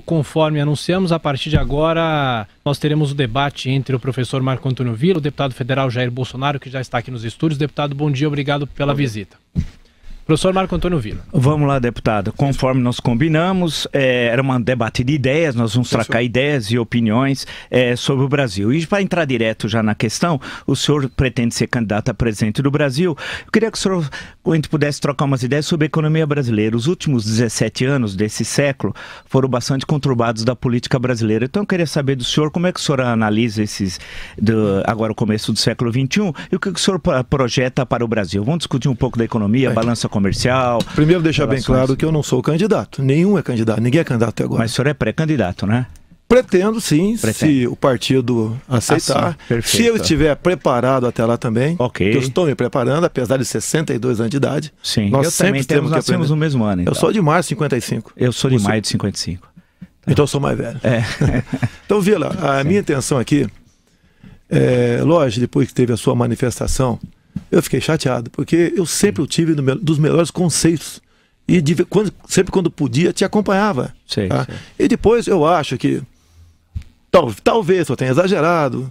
Conforme anunciamos, a partir de agora nós teremos o debate entre o professor Marco Antônio Villa, o deputado federal Jair Bolsonaro, que já está aqui nos estúdios. Deputado, bom dia, obrigado pela visita. Professor Marco Antônio Villa. Vamos lá, deputado. Conforme nós combinamos, era um debate de ideias, nós vamos trocar ideias e opiniões sobre o Brasil. E para entrar direto já na questão, o senhor pretende ser candidato a presidente do Brasil. Eu queria que o senhor, a gente pudesse trocar umas ideias sobre a economia brasileira. Os últimos 17 anos desse século foram bastante conturbados da política brasileira. Então eu queria saber do senhor como é que o senhor analisa agora o começo do século XXI e o que o senhor projeta para o Brasil. Vamos discutir um pouco da economia, balança comercial. Primeiro deixar bem claro que eu não sou candidato. Nenhum é candidato. Ninguém é candidato até agora. Mas o senhor é pré-candidato, né? Pretendo, sim, se o partido aceitar. Se eu estiver preparado até lá também. Ok. Eu estou me preparando, apesar de 62 anos de idade. Sim, nós sempre temos que aprender. No mesmo ano. Então. Eu sou de março de 55. Eu sou de maio de 55. Então eu sou mais velho. Então, Villa, a minha intenção aqui, lógico, depois que teve a sua manifestação, eu fiquei chateado, porque eu sempre o tive dos melhores conceitos. E sempre quando podia, te acompanhava. Sei, tá? sei. E depois eu acho que talvez eu tenha exagerado,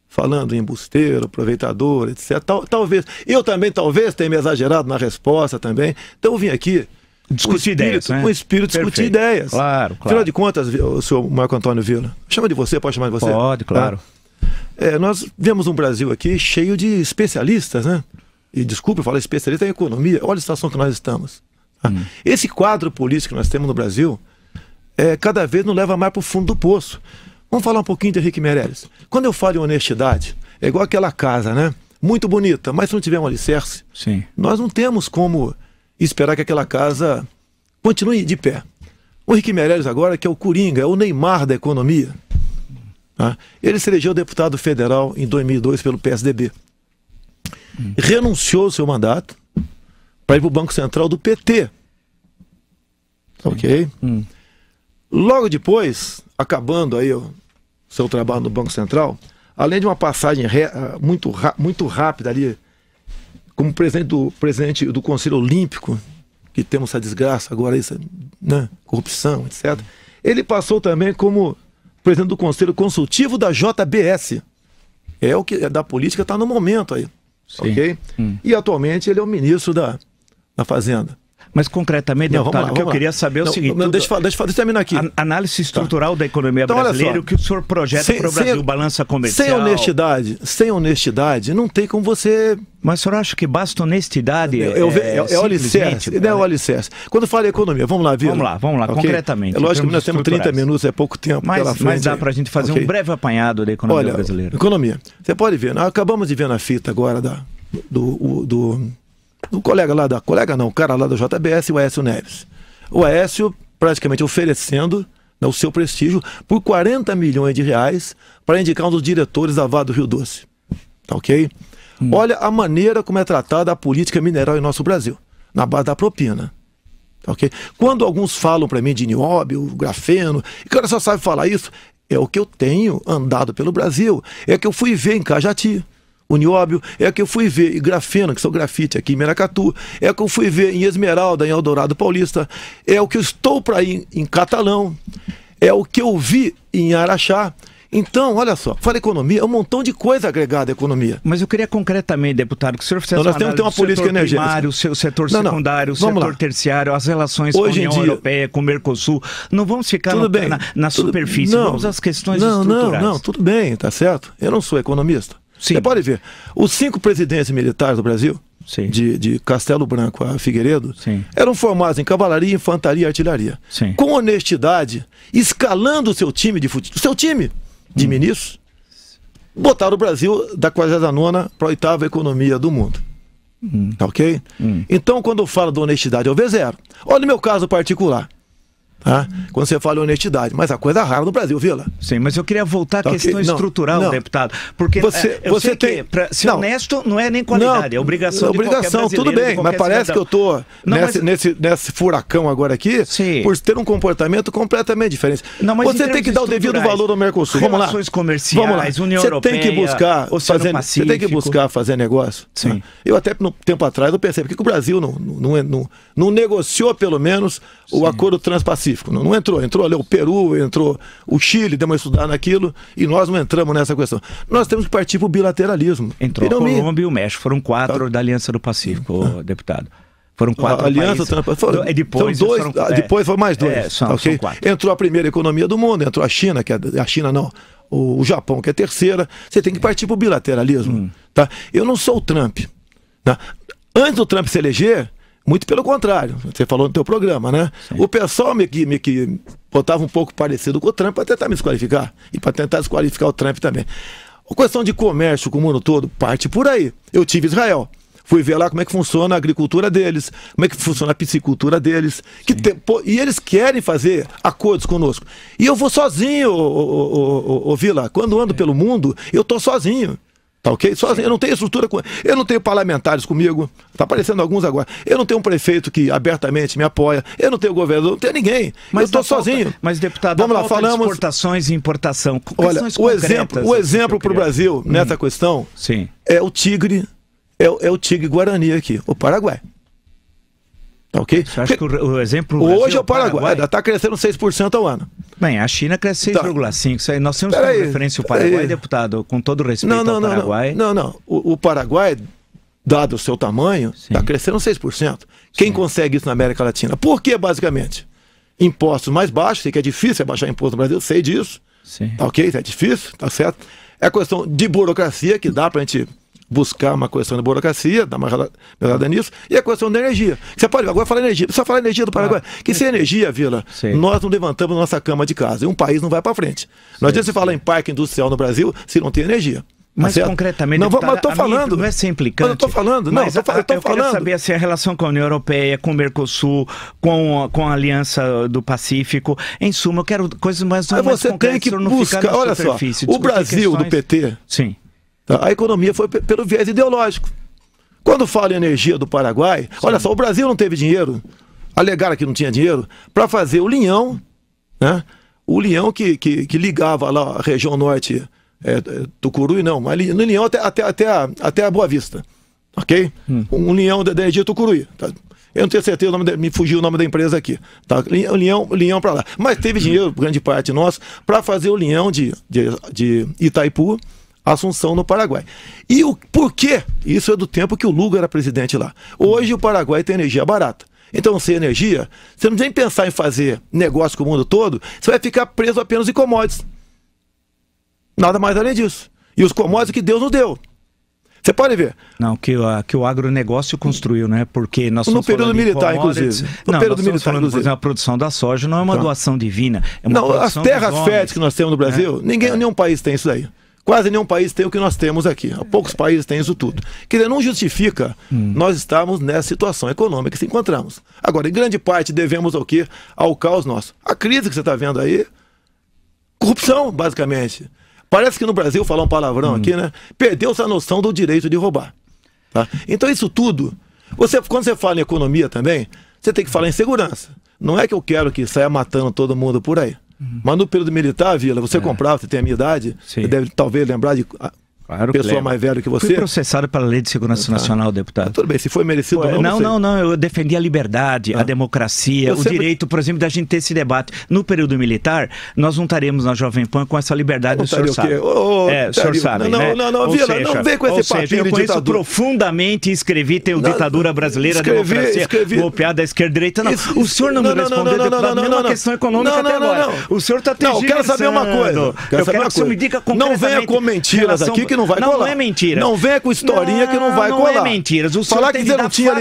falando em embusteiro, aproveitador, etc. Talvez. Eu também talvez tenha me exagerado na resposta também. Então eu vim aqui discutir ideias, né? Com o espírito de discutir ideias. Claro, claro. Afinal de contas, o senhor Marco Antônio Villa, chama de você, pode chamar de você? Pode, claro. Nós vemos um Brasil aqui cheio de especialistas, né? E desculpe falar especialista em economia, olha a situação que nós estamos. Esse quadro político que nós temos no Brasil, cada vez nos leva mais para o fundo do poço. Vamos falar um pouquinho de Henrique Meirelles. Quando eu falo em honestidade, é igual aquela casa, né? Muito bonita, mas se não tiver um alicerce, sim, nós não temos como esperar que aquela casa continue de pé. O Henrique Meirelles agora, que é o Coringa, é o Neymar da economia. Ele se elegeu deputado federal em 2002 pelo PSDB. Renunciou ao seu mandato para ir para o Banco Central do PT. Ok? Logo depois, acabando aí o seu trabalho no Banco Central, além de uma passagem muito rápida ali, como presidente do Conselho Olímpico, que temos essa desgraça agora, né, corrupção, etc., ele passou também como presidente do Conselho Consultivo da JBS. É o que da política está no momento aí. Sim. Ok? E atualmente ele é o ministro da Fazenda. Mas concretamente, deputado, o que eu queria saber é o seguinte... Deixa eu terminar aqui. Análise estrutural da economia brasileira, o que o senhor projeta para o Brasil, balança comercial... Sem honestidade, não tem como você... Mas o senhor acha que basta honestidade? É o alicerce, não é o alicerce. Quando fala economia, vamos lá, Villa. Vamos lá, okay? Concretamente. É lógico que nós temos 30 minutos, é pouco tempo pela frente. Mas dá para a gente fazer um breve apanhado da economia brasileira. Economia. Você pode ver, nós acabamos de ver na fita agora o cara lá da JBS, o Aécio Neves. O Aécio praticamente oferecendo o seu prestígio por 40 milhões de reais para indicar um dos diretores da Vale do Rio Doce. Tá ok? Olha a maneira como é tratada a política mineral em nosso Brasil, na base da propina. Tá ok? Quando alguns falam para mim de nióbio, grafeno, e o cara só sabe falar isso, é o que eu tenho andado pelo Brasil, é que eu fui ver em Cajati. O nióbio, é que eu fui ver em grafeno, que são grafite aqui em Meracatu, é que eu fui ver em Esmeralda, em Eldorado Paulista, é o que eu estou para ir em Catalão, é o que eu vi em Araxá. Então, olha só, fala economia, é um montão de coisa agregada à economia. Mas eu queria concretamente, deputado, que o senhor fizesse nós temos que ter uma política energética. Primário, o setor secundário, o setor terciário, as relações com a União Europeia, com o Mercosul. Não vamos ficar na superfície, vamos às questões estruturais. Não, tudo bem, tá certo. Eu não sou economista. Sim. Você pode ver, os 5 presidentes militares do Brasil, de Castelo Branco a Figueiredo, eram formados em cavalaria, infantaria e artilharia. Com honestidade, escalando o seu time de futebol, seu time de ministros, botaram o Brasil da 49ª para a 8ª economia do mundo. Tá ok? Então, quando eu falo de honestidade, eu vejo zero. Olha o meu caso particular. Quando você fala em honestidade, mas a coisa rara no Brasil, Villa. Sim, mas eu queria voltar à questão estrutural, deputado, porque você tem que ser honesto não é nem qualidade, é obrigação de qualquer brasileiro, tudo bem, mas parece que eu estou nesse furacão agora aqui, por ter um comportamento completamente diferente. Você tem que dar o devido valor ao Mercosul. Vamos lá. Relações comerciais, União Europeia, você tem que buscar fazer negócio. Eu até no tempo atrás eu percebi que o Brasil não negociou pelo menos o acordo transpacífico. Pacífico. Não entrou. Entrou ali o Peru, entrou o Chile, deu uma estudada naquilo, e nós não entramos nessa questão. Nós temos que partir para o bilateralismo. Entrou a Colômbia e o México. Foram 4 da Aliança do Pacífico, deputado. Foram 4 Aliança, países. Depois, depois foram mais 2. São 4. Entrou a primeira economia do mundo, entrou a China, a China não, o Japão, que é a terceira. Você tem que partir para o bilateralismo. Tá? Eu não sou o Trump. Tá? Antes do Trump se eleger, muito pelo contrário, você falou no teu programa, né? Sim. O pessoal me botava um pouco parecido com o Trump para tentar me desqualificar e para tentar desqualificar o Trump também. A questão de comércio com o mundo todo parte por aí. Eu tive Israel. Fui ver lá como é que funciona a agricultura deles, como é que funciona a piscicultura deles. E eles querem fazer acordos conosco. E eu vou sozinho, Vila. Quando ando pelo mundo, eu tô sozinho. Tá ok? Sozinho. Eu não tenho estrutura, eu não tenho parlamentares comigo. Tá aparecendo alguns agora. Eu não tenho um prefeito que abertamente me apoia. Eu não tenho governador, não tenho ninguém. Mas eu tô sozinho. Mas, deputado, vamos lá, falamos exportações e importação. Olha, o exemplo para o Brasil nessa questão é o tigre. É o tigre guarani aqui, o Paraguai. Tá ok? Você acha que o exemplo hoje é o Paraguai, ainda está crescendo 6% ao ano. Bem, a China cresce 6,5%. Nós temos como referência o Paraguai, deputado, com todo o respeito ao Paraguai. Não. O Paraguai, dado o seu tamanho, está crescendo 6%. Quem consegue isso na América Latina? Por quê, basicamente? Impostos mais baixos, sei que é difícil baixar imposto no Brasil, sei disso. Tá ok? É difícil, tá certo? É questão de burocracia, que dá para a gente buscar uma questão de burocracia, dar uma melhorada nisso, e a questão da energia. Você pode agora falar energia, só falar energia do Paraguai. Que sem energia, Vila, nós não levantamos nossa cama de casa, e um país não vai para frente. Não adianta você falar em parque industrial no Brasil se não tem energia. Mas concretamente, não, mas eu tô falando. Não é ser implicante. Eu tô falando, não, eu quero saber assim, a relação com a União Europeia, com o Mercosul, com a Aliança do Pacífico. Em suma, eu quero coisas mais concretas. Você tem que buscar, olha só, o Brasil do PT, a economia foi pelo viés ideológico. Quando fala em energia do Paraguai, olha só, o Brasil não teve dinheiro, alegaram que não tinha dinheiro, para fazer o linhão, né? O linhão que ligava lá a região norte, Tucuruí não, mas no linhão até a Boa Vista, ok? Um linhão da energia Tucuruí, tá? Eu não tenho certeza, me fugiu o nome da empresa aqui, tá? Linhão para lá. Mas teve dinheiro, grande parte nosso, para fazer o linhão de Itaipu, Assunção, no Paraguai. E o porquê? Isso é do tempo que o Lula era presidente lá. Hoje o Paraguai tem energia barata. Então, sem energia, você não tem que pensar em fazer negócio com o mundo todo, você vai ficar preso apenas em commodities. Nada mais além disso. E os commodities que Deus nos deu. Você pode ver. Não, que o agronegócio construiu, né? Porque nós no período militar, inclusive. No período militar, inclusive. A produção da soja não é uma doação divina. É uma não, as terras férteis que nós temos no Brasil, nenhum país tem isso aí. Quase nenhum país tem o que nós temos aqui. Poucos países têm isso tudo. Quer dizer, não justifica nós estarmos nessa situação econômica que se encontramos. Agora, em grande parte, devemos ao quê? Ao caos nosso. A crise que você está vendo aí, corrupção, basicamente. Parece que no Brasil, falar um palavrão aqui, né? Perdeu-se a noção do direito de roubar. Tá? Então, isso tudo, quando você fala em economia também, você tem que falar em segurança. Não é que eu quero que saia matando todo mundo por aí. Mas no período militar, Vila, você comprava, você tem a minha idade, você deve talvez lembrar de pessoa mais velha que você. Fui processado pela Lei de Segurança Nacional, deputado. Tudo bem, se foi merecido ou não. Não, eu defendi a liberdade, a democracia, o direito, por exemplo, da gente ter esse debate. No período militar, nós não estaremos na Jovem Pan com essa liberdade, o senhor sabe. O senhor sabe, né? Não, Vila, não vem com esse papinho de ditadura. Eu conheço profundamente e escrevi, tem o Ditadura Brasileira, democracia, golpeada da esquerda-direita. O senhor não me respondeu, deputado, nenhuma questão econômica até agora. O senhor está tergiversando. Não, eu quero saber uma coisa. Eu quero que o senhor me diga concretamente. Não venha com mentiras aqui que não vai colar. Não é mentira. Não venha com historinha que não vai colar. Não é mentiras. O falar que você não tinha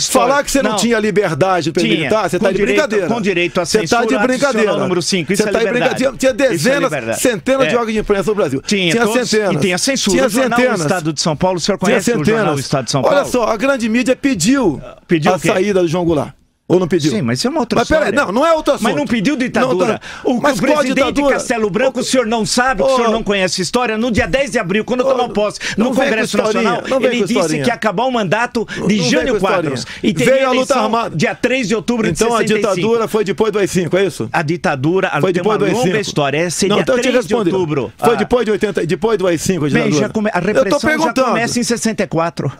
falar que você não tinha liberdade para militar, você está de brincadeira. Com direito a censura. Você está de brincadeira. Número 5, isso é liberdade. Tinha dezenas, centenas de órgãos de imprensa no Brasil. Tinha centenas. E tem a censura. Tinha o jornal centenas. O Estado de São Paulo, o senhor conhece o jornal O Estado de São Paulo? Olha só, a grande mídia pediu a saída do João Goulart. Ou não pediu? Sim, mas isso é uma outra história. Mas peraí, não é outra assunto. Mas não pediu ditadura. O presidente Castelo Branco, o senhor não sabe, o senhor não conhece a história. No dia 10 de abril, quando tomou posse no Congresso Nacional, ele disse que ia acabar o mandato de Jânio Quadros. E teria a luta armada dia 3 de outubro de 65. Então a ditadura foi depois do AI-5, é isso? A ditadura foi depois do AI-5. Longa história. Essa é dia 3 de outubro. Foi depois do AI-5 a ditadura? A repressão já começa em 64.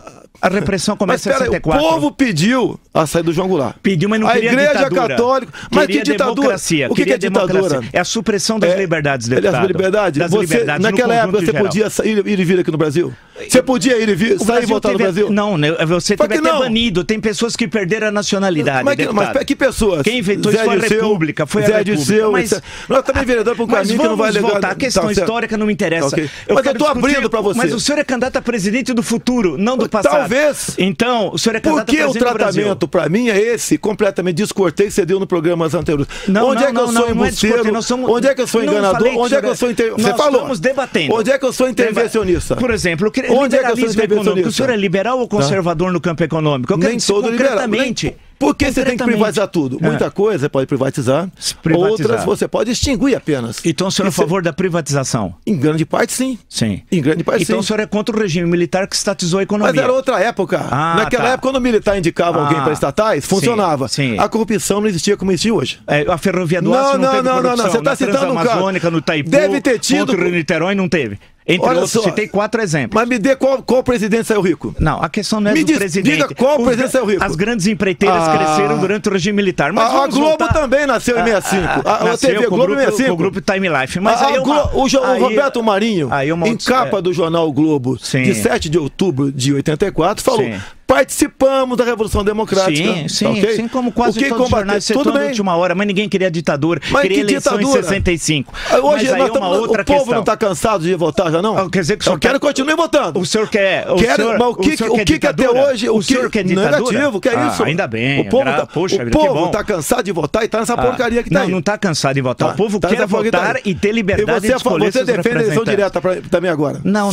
A repressão começa em Mas, pera, 64. o povo pediu a saída do João Goulart. Pediu, mas não queria ditadura. A Igreja Católica... Mas queria que ditadura? Democracia. O que é ditadura? É a supressão das liberdades, deputado. Das liberdades? Das você, liberdades naquela época você podia ir e vir aqui no Brasil? Você podia ir e vir, sair e voltar no Brasil? Não, você teve até banido. Tem pessoas que perderam a nacionalidade, mas que pessoas? Quem inventou isso foi a República. Foi a República. Mas nós também vereador para um caminho que não vai levar... A questão histórica não me interessa. Mas eu estou abrindo para você. Mas o senhor é candidato a presidente do futuro, não do passado. Talvez. Então, o senhor é candidato a presidente do Brasil. Porque o tratamento, para mim, é esse, completamente descortês, que você deu no programas anteriores. Onde é que eu sou embusteiro? Onde é que eu sou enganador? Onde é que eu sou... Você falou. Nós estamos debatendo. Onde é que eu sou intervencionista? Por exemplo, onde é que eu sou intervencionista? O senhor é liberal ou conservador no campo econômico? Eu quero nem todo concretamente. Liberal. Por que você tem que privatizar tudo? Muita coisa você pode privatizar, outras você pode extinguir apenas. Então o senhor é a favor da privatização? Em grande parte, sim. Sim. Em grande parte, então sim. o senhor é contra o regime militar que estatizou a economia? Mas era outra época. Naquela época, quando o militar indicava alguém para estatais, funcionava. Sim. A corrupção não existia como existe hoje. A Ferrovia do Aço não teve corrupção. Não. Você está citando um cara. Transamazônica, no Itaipu, deve ter tido. Contra o Niterói não teve. Entre outros, citei 4 exemplos. Mas me dê qual presidente saiu rico? Não, a questão não é do presidente. Diga qual presidente saiu rico. As grandes empreiteiras cresceram durante o regime militar. Mas a Globo também nasceu em 65. A TV Globo em 65. O grupo Time Life. Mas o Roberto Marinho, em capa do jornal o Globo, de 7 de outubro de 84, falou... Participamos da Revolução Democrática. Sim, como quase todos os jornais setores da última hora, mas ninguém queria ditadura, queria eleição em 65. Hoje mas aí é uma outra questão. O povo não está cansado de votar já não? Quer dizer que o senhor quero que continue votando. O senhor quer... Mas o que até hoje... O senhor quer ditadura? Negativo, que é isso? Ainda bem. O povo está cansado de votar e está nessa porcaria que está aí. Não está cansado de votar. O povo quer votar e ter liberdade de escolher seus representantes. Você defende a eleição direta também agora? Não.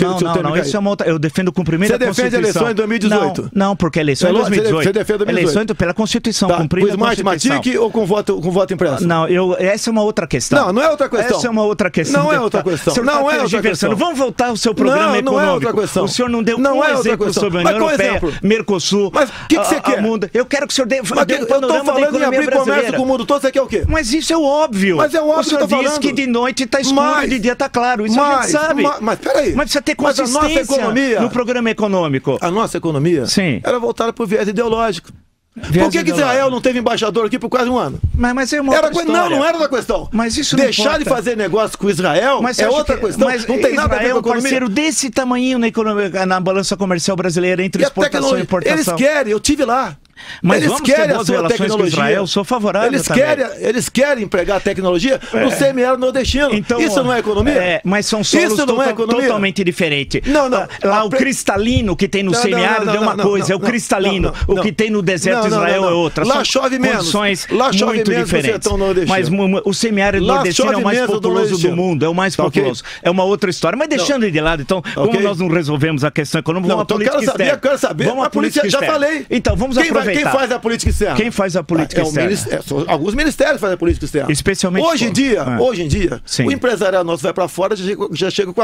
Isso é uma outra... Eu defendo o cumprimento da Constituição. Você defende a eleição em 2018? Não, porque a eleição é 2018. Você defende 2018. Eleição pela Constituição, cumprindo a Constituição. Matic ou com voto impresso? Não, essa é uma outra questão. Não é outra questão. Essa é uma outra questão. Não é outra questão. Não é outra questão. Vamos voltar ao seu programa econômico. Não é outra questão. O senhor não deu um exemplo sobre a União Europeia, Mercosul. Mas o que você quer? Eu quero que o senhor dê um panorama da economia brasileira. Comércio com o mundo todo, você quer o quê? Mas isso é óbvio. Mas é óbvio que eu tô falando. O senhor diz que de noite está escuro e de dia está claro. Isso a gente sabe. Mas peraí. Mas precisa ter consistência no programa econômico. A nossa economia era voltada para o viés ideológico. Por que Israel não teve embaixador aqui por quase um ano? Mas é uma outra história. Não era da questão. Mas isso Deixar de fazer negócio com Israel é outra questão. Não tem nada a ver com a economia. Israel é um parceiro desse tamanho na economia, na balança comercial brasileira entre exportação e importação. Eles querem, eu tive lá. Mas eles querem a sua tecnologia. Com Israel, eu sou favorável eles querem empregar tecnologia no semiárido nordestino. Então, isso não é economia? Mas são solos totalmente diferentes. Lá o cristalino que tem no semiárido é uma coisa, é o cristalino. O que tem no deserto de Israel é outra. Lá chove menos. Lá chove muito diferentes. Mas o semiárido nordestino é o mais populoso do mundo. É o mais populoso. É uma outra história. Mas deixando de lado, então, como nós não resolvemos a questão econômica, vamos à política externa. Eu quero saber. Vamos à política externa. Já falei. Então, vamos aproveitar. Quem faz a política externa? Quem faz a política externa? Alguns ministérios fazem a política externa. Especialmente hoje em dia, o empresariado nosso vai para fora já chega com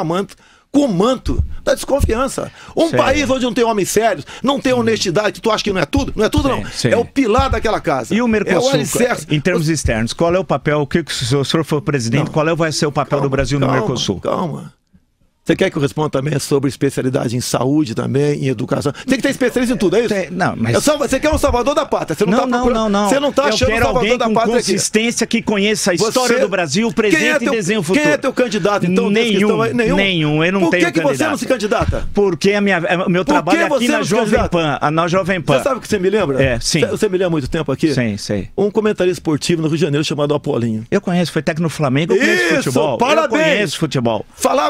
o manto da desconfiança. País onde não tem homens sérios, não tem honestidade, que tu acha que não é tudo? Não é tudo, não. É o pilar daquela casa. E o Mercosul, em termos externos, qual é o papel, se o senhor for presidente, qual vai ser o papel do Brasil no Mercosul? Calma. Você quer que eu responda também sobre especialidade em saúde também, em educação? Tem que ter especialista em tudo, é isso? Não, mas... Você quer um salvador da pátria. Você não. Você não está achando o salvador da pátria aqui. Consistência que conheça a história do Brasil, o presente e desenho o futuro. Quem é teu candidato, então? Nenhum. Eu não tenho candidato. Por que você não se candidata? Porque meu trabalho é aqui na Jovem Pan. Você sabe o que você me lembra? Sim. Você me lembra há muito tempo aqui? Sim, sei. Um comentarista esportivo no Rio de Janeiro chamado Apolinho. Eu conheço, foi técnico no Flamengo, eu conheço futebol. Parabéns. Eu conheço futebol.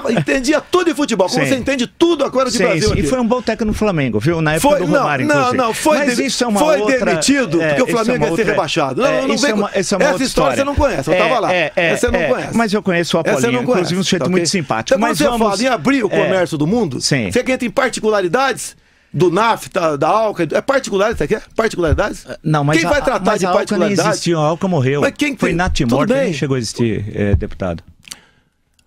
Entendia tudo de futebol. Você entende tudo agora de Brasil aqui. E foi um bom técnico no Flamengo, viu? Na época do Romário, inclusive. Foi demitido porque o Flamengo ia ser rebaixado. Essa história você não conhece, eu estava lá. Essa você não conhece. Mas eu conheço o Apolinho, inclusive um sujeito muito simpático. Então, quando você fala em abrir o comércio do mundo, você entra em particularidades do NAFTA, da Alca, é particularidade, você quer? Particularidades? Não, mas quem vai tratar de particularidade? Nem existiu, a Alca morreu. Mas quem foi natimorto, nem chegou a existir, deputado.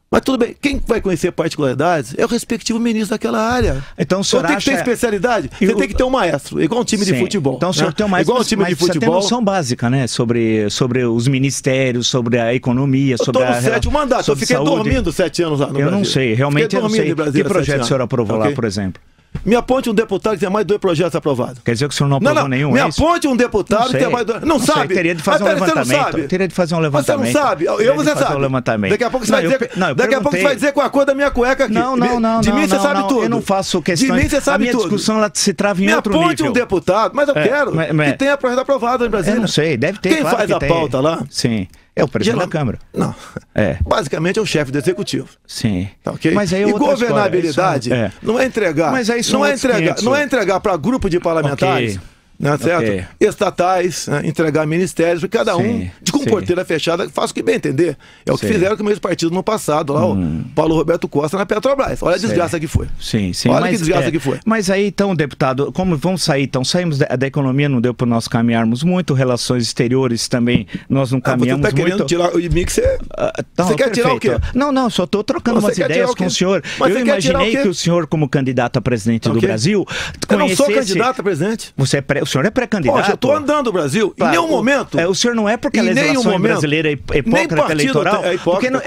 Mas tudo bem, quem vai conhecer particularidades é o respectivo ministro daquela área. Então o senhor tem que ter especialidade, você tem que ter um maestro, igual um time de futebol. Então o senhor tem um maestro, igual um time de futebol. Você tem noção básica, né? Sobre os ministérios, sobre a economia, sobre a... Eu estou no 7º mandato, eu fiquei dormindo 7 anos lá no Brasil. Eu não sei, realmente eu não sei. Que projeto o senhor aprovou lá, por exemplo? Me aponte um deputado que tenha mais 2 projetos aprovados. Quer dizer que o senhor não aprovou nenhum? Me aponte um deputado que tenha mais 2. Não sabe? Teria de fazer um levantamento. Teria de fazer um levantamento. Você não sabe? Você sabe. Daqui a pouco você vai dizer. Daqui a pouco você vai dizer com a cor da minha cueca aqui. Não. De mim você sabe tudo. Eu não faço questão. De mim você sabe tudo. A minha discussão ela se trava em outro nível. Me aponte um deputado, mas eu quero que tenha projeto aprovado em Brasília. Eu não sei, deve ter. Quem faz a pauta lá? Sim. É o presidente da Câmara. Não. Basicamente é o chefe do executivo. Sim. Tá, okay? Mas aí e governabilidade não é entregar. Mas aí não é entregar para grupo de parlamentares. Né, certo? Estatais, né, entregar ministérios, porque cada um, com porteira fechada, faz o que bem entender. É o que fizeram com o mesmo partido no passado, lá, o Paulo Roberto Costa na Petrobras. Olha a desgraça que foi. Olha que desgraça que foi. Mas aí, então, deputado, como vamos sair? Então, saímos da economia, não deu para nós caminharmos muito, relações exteriores também, nós não caminhamos muito. Você está querendo tirar o mix, você quer tirar o quê? Não, só estou trocando umas ideias com o senhor. Eu imaginei que o senhor, como candidato a presidente do Brasil, eu não sou candidato a presidente. O senhor é pré-candidato? Poxa, eu estou andando o Brasil. Em nenhum momento. O senhor não é porque a legislação brasileira é hipócrita eleitoral?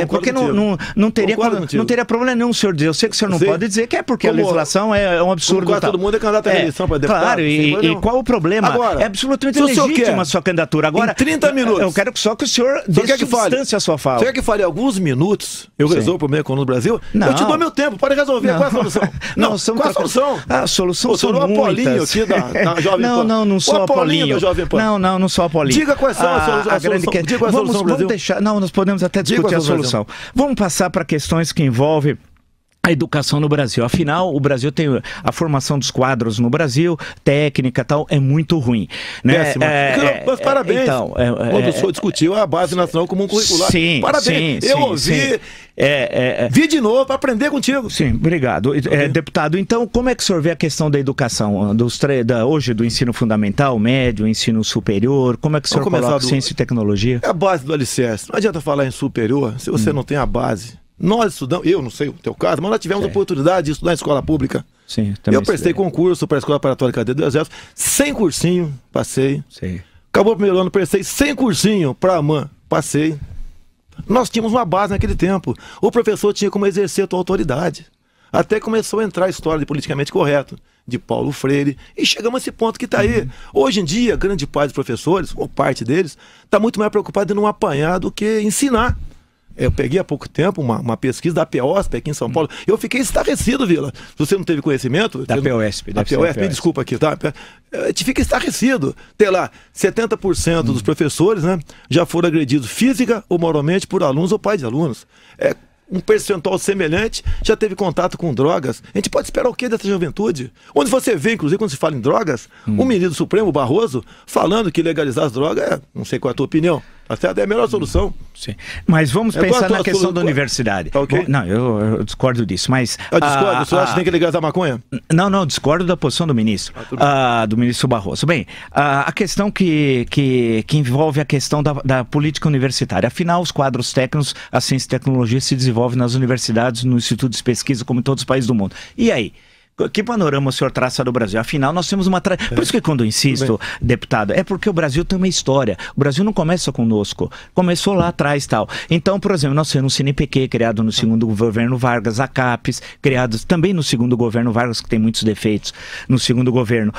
Porque não teria problema nenhum o senhor dizer. Eu sei que o senhor não pode dizer que é porque a legislação é um absurdo. Quase todo mundo é candidato à eleição para deputado. Claro, e qual o problema? Agora, é absolutamente legítima a sua candidatura. Agora, em 30 minutos. Eu quero só que o senhor dê substância à sua fala. Você quer que fale alguns minutos? Eu resolvo o problema econômico do Brasil? Eu te dou meu tempo para resolver. Qual é a solução? Qual é a solução? A solução são muitas. O Apolinho aqui da Jovem Pan. Não sou Apolinho. Não sou Apolinho. Diga quais são a solução. Diga qual é a solução, vamos deixar. Não, nós podemos até discutir a solução. Vamos passar para questões que envolvem a educação no Brasil. Afinal, o Brasil tem a formação dos quadros no Brasil, técnica e tal, é muito ruim. Né? Mas parabéns. Então, quando o senhor discutiu a Base Nacional Comum Curricular. Sim, parabéns. Eu ouvi. Vi de novo para aprender contigo. Sim, obrigado. Deputado, então, como é que o senhor vê a questão da educação? Hoje, do ensino fundamental, médio, ensino superior, como é que o senhor coloca ciência e tecnologia? É a base do alicerce. Não adianta falar em superior se você não tem a base. Nós estudamos, eu não sei o teu caso, mas nós tivemos a oportunidade de estudar em escola pública. Sim, eu prestei concurso para a Escola Preparatória de Cadeia do Exército, sem cursinho, passei. Sim. Acabou o primeiro ano, prestei sem cursinho para a AMAN, passei. Nós tínhamos uma base naquele tempo. O professor tinha como exercer a tua autoridade. Até começou a entrar a história de politicamente correto, de Paulo Freire, e chegamos a esse ponto que está aí. Hoje em dia, grande parte dos professores, ou parte deles, está muito mais preocupado em não apanhar do que ensinar. Eu peguei há pouco tempo uma pesquisa da PEOSP aqui em São Paulo. Eu fiquei estarrecido, Vila. Se você não teve conhecimento... Da PEOSP. Da PEOSP, desculpa aqui, tá? A gente fica estarrecido. Tem lá, 70% dos professores, né, já foram agredidos física ou moralmente por alunos ou pais de alunos. Um percentual semelhante já teve contato com drogas. A gente pode esperar o que dessa juventude? Onde você vê, inclusive, quando se fala em drogas, o ministro Supremo, Barroso, falando que legalizar as drogas não sei qual é a tua opinião, até é a melhor solução. Sim. Mas vamos pensar na questão da universidade. Okay. Não, eu discordo disso, mas... Eu discordo? O senhor acha que tem que legalizar a maconha? Não, discordo da posição do ministro, do ministro Barroso. Bem, a questão que envolve a questão da política universitária. Afinal, os quadros técnicos, a ciência e tecnologia se desenvolve nas universidades, nos institutos de pesquisa, como em todos os países do mundo. E aí? Que panorama o senhor traça do Brasil? Afinal, nós temos uma... Por isso que quando eu insisto, deputado, é porque o Brasil tem uma história. O Brasil não começa conosco. Começou lá atrás e tal. Então, por exemplo, nós temos um CNPq criado no segundo governo Vargas, a CAPES, criados também no segundo governo Vargas, que tem muitos defeitos, no segundo governo,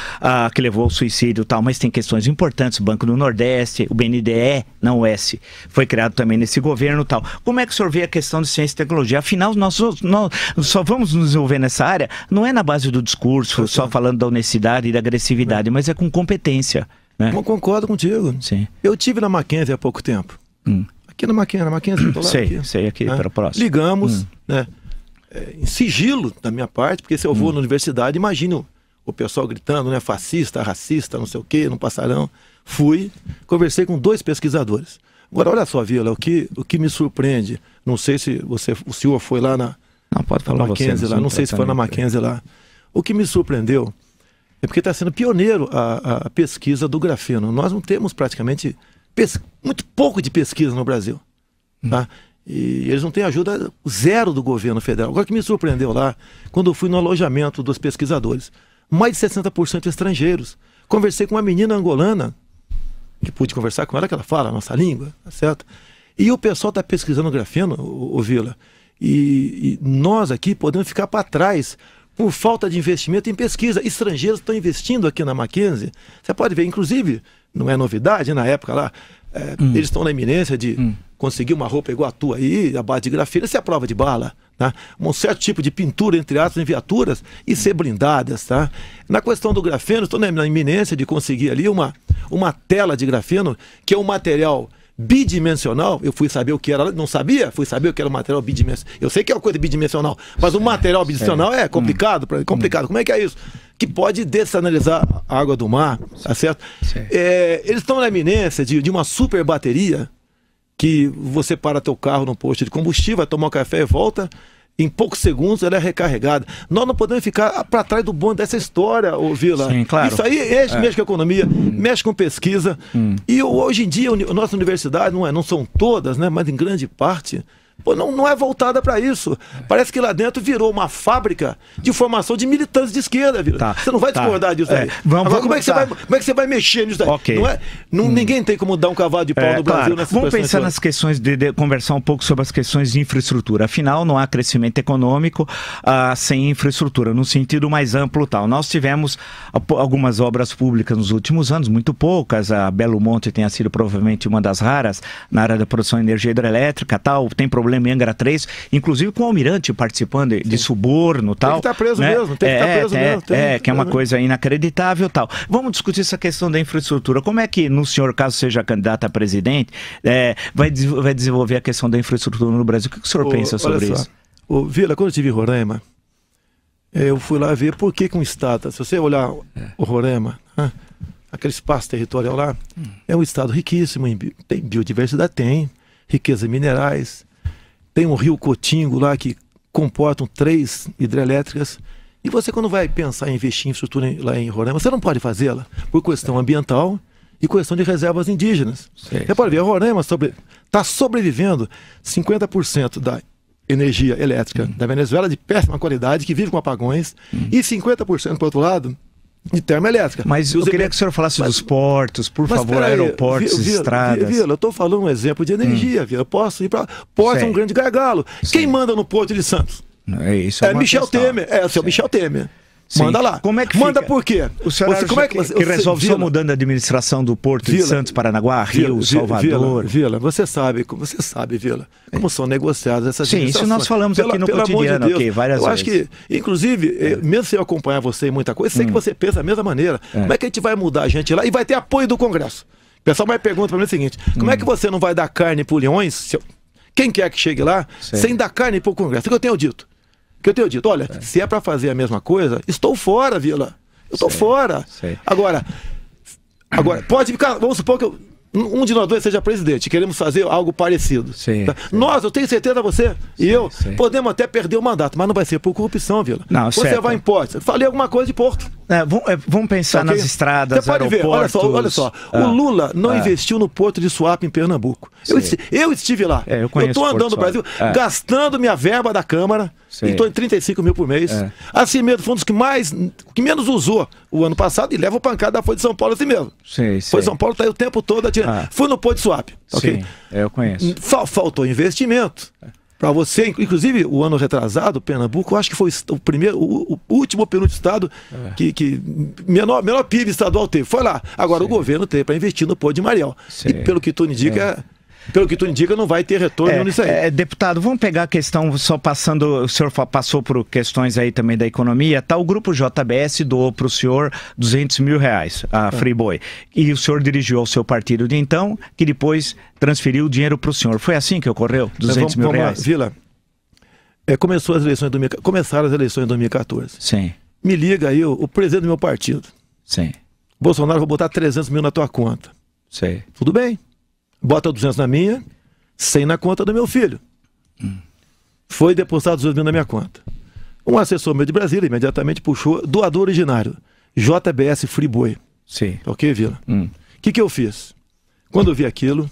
que levou ao suicídio e tal, mas tem questões importantes. O Banco do Nordeste, o BNDE, não o S, foi criado também nesse governo e tal. Como é que o senhor vê a questão de ciência e tecnologia? Afinal, nós só vamos nos desenvolver nessa área, não é na base do discurso, só falando da honestidade e da agressividade, mas é com competência. Né? Eu concordo contigo. Sim. Eu tive na Mackenzie há pouco tempo. Aqui na Mackenzie, eu tô lá sei aqui, para o próximo. Ligamos, né, em sigilo da minha parte, porque se eu vou na universidade, imagino o pessoal gritando, né, fascista, racista, não sei o quê, não passarão. Fui, conversei com 2 pesquisadores. Agora, olha só, Vila, o que me surpreende, não sei se o senhor foi lá na... Não, pode falar Mackenzie lá, não sei se foi na Mackenzie lá. O que me surpreendeu é porque está sendo pioneiro a pesquisa do grafeno. Nós não temos praticamente muito pouco de pesquisa no Brasil. Tá? E eles não têm ajuda zero do governo federal. Agora, o que me surpreendeu lá, quando eu fui no alojamento dos pesquisadores, mais de 60% estrangeiros. Conversei com uma menina angolana, que pude conversar com ela, que ela fala a nossa língua, tá certo? E o pessoal está pesquisando grafeno, o Vila. E nós aqui podemos ficar para trás, por falta de investimento em pesquisa. Estrangeiros estão investindo aqui na Mackenzie. Você pode ver, inclusive, não é novidade, na época lá, eles estão na iminência de conseguir uma roupa igual a tua aí, a base de grafeno, isso é a prova de bala, tá? Um certo tipo de pintura, entre aspas, em viaturas e ser blindadas, tá? Na questão do grafeno, estou na iminência de conseguir ali uma tela de grafeno, que é um material bidimensional. Eu fui saber o que era, não sabia? Fui saber o que era o material bidimensional. Eu sei que é uma coisa bidimensional, mas o material bidimensional é complicado. Como é que é isso? Que pode dessalinizar a água do mar, tá certo? Eles estão na iminência de uma super bateria que você para teu carro no posto de combustível, vai tomar um café e volta. Em poucos segundos ela é recarregada. Nós não podemos ficar para trás do bonde dessa história, ô Vila. Sim, claro. Isso aí mexe com a economia, mexe com pesquisa. E hoje em dia, a nossa universidade, não são todas, né, mas em grande parte, não é voltada para isso. Parece que lá dentro virou uma fábrica de formação de militantes de esquerda, Vila. Tá, você não vai discordar disso aí. Agora, como é que você vai mexer nisso aí? Okay. Ninguém tem como dar um cavalo de pau no Brasil. Claro. Vamos pensar nas questões de conversar um pouco sobre as questões de infraestrutura. Afinal, não há crescimento econômico sem infraestrutura, no sentido mais amplo tal. Nós tivemos algumas obras públicas nos últimos anos, muito poucas. A Belo Monte tenha sido provavelmente uma das raras na área da produção de energia hidrelétrica tal. Tem problema em Angra 3, inclusive com o Almirante participando de suborno tal. Tem que estar preso mesmo, tem que estar preso mesmo. Que é uma coisa inacreditável tal. Vamos discutir essa questão da infraestrutura. Como é que, no senhor, caso seja candidato a presidente, vai desenvolver a questão da infraestrutura no Brasil? O que o senhor pensa sobre isso? Vila, quando eu estive em Roraima, eu fui lá ver por que um estado, se você olhar o Roraima, aquele espaço territorial lá, é um estado riquíssimo, tem biodiversidade, tem riqueza minerais, tem um rio Cotingo lá que comportam 3 hidrelétricas. E você, quando vai pensar em investir em infraestrutura lá em Roraima, você não pode fazê-la por questão ambiental e questão de reservas indígenas. Você pode ver, a Roraima está sobrevivendo 50% da energia elétrica da Venezuela de péssima qualidade, que vive com apagões, e 50%, por outro lado, de termoelétrica. Mas eu queria que o senhor falasse dos portos, por favor, aeroportos, estradas. Vila, eu estou falando um exemplo de energia, Vila. Eu posso ir para portos, é um grande gargalo. Quem manda no Porto de Santos? Isso é Michel Temer. O seu Michel Temer. Manda lá. Como é que manda por quê? O senhor que resolve só mudando a administração do Porto de Santos, Paranaguá, Rio, Salvador? Vila, você sabe, Vila, como são negociadas essas negociações. Sim, isso nós falamos aqui no cotidiano, várias vezes. Eu acho que, inclusive, mesmo se eu acompanhar você em muita coisa, sei que você pensa da mesma maneira. Como é que a gente vai mudar a gente lá e vai ter apoio do Congresso? O pessoal mais pergunta para mim o seguinte, como é que você não vai dar carne para o Leões, quem quer que chegue lá, sem dar carne para o Congresso? O que eu tenho dito? Olha, se é para fazer a mesma coisa, estou fora, Vila. Eu estou fora. Agora, pode ficar, vamos supor que um de nós dois seja presidente, queremos fazer algo parecido. Tá? Nós, eu tenho certeza, você e eu, podemos até perder o mandato, mas não vai ser por corrupção, Vila. Não, você vai em Porto. Falei alguma coisa de Porto. Vamos pensar nas estradas, você pode aeroportos. Ver, olha só. O Lula não investiu no Porto de Suape, em Pernambuco. Eu estive lá. Eu estou andando no Brasil, gastando minha verba da Câmara. Estou em 35 mil por mês. Assim mesmo, foi um dos que menos usou o ano passado e leva pancada da Folha de São Paulo assim mesmo. Folha de São Paulo está aí o tempo todo atirando. Fui no Porto de Suape. Sim, eu conheço. Faltou investimento. Para você, inclusive o ano retrasado, Pernambuco, eu acho que foi o último penúltimo estado que menor PIB estadual teve. Foi lá. Agora o governo teve para investir no Porto de Mariel. E pelo que tu indica, não vai ter retorno nisso aí. Deputado, vamos pegar a questão, só passando, o senhor passou por questões aí também da economia, o grupo JBS doou para o senhor R$200 mil, a Friboi, e o senhor dirigiu ao seu partido de então, que depois transferiu o dinheiro para o senhor. Foi assim que ocorreu? R$200 mil? Vila, começaram as eleições em 2014. Sim. Me liga aí o presidente do meu partido. Sim. Bolsonaro, vou botar 300 mil na tua conta. Sim. Tudo bem. Bota 200 na minha, 100 na conta do meu filho. Foi depositado 200 mil na minha conta. Um assessor meu de Brasília imediatamente puxou doador originário, JBS Friboi. Sim. Ok, Vila? O que eu fiz? Quando eu vi aquilo,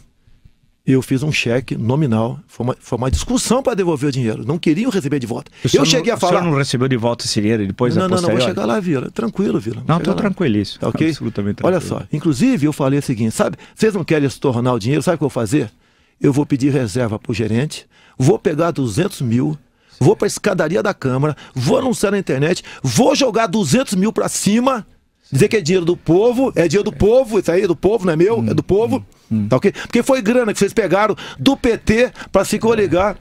eu fiz um cheque nominal. Foi uma discussão para devolver o dinheiro. Não queriam receber de volta. Eu cheguei a falar... O senhor não recebeu de volta esse dinheiro depois da posterior? Não, vou chegar lá, Vila. Tranquilo, Vila. Não, estou tranquilíssimo. Ok? Absolutamente tranquilo. Olha só, inclusive eu falei o seguinte, sabe? Vocês não querem estornar o dinheiro, sabe o que eu vou fazer? Eu vou pedir reserva para o gerente, vou pegar 200 mil, vou para a escadaria da Câmara, vou anunciar na internet, vou jogar 200 mil para cima, dizer que é dinheiro do povo, isso aí é do povo, não é meu, é do povo, tá ok? Porque foi grana que vocês pegaram do PT para se coligar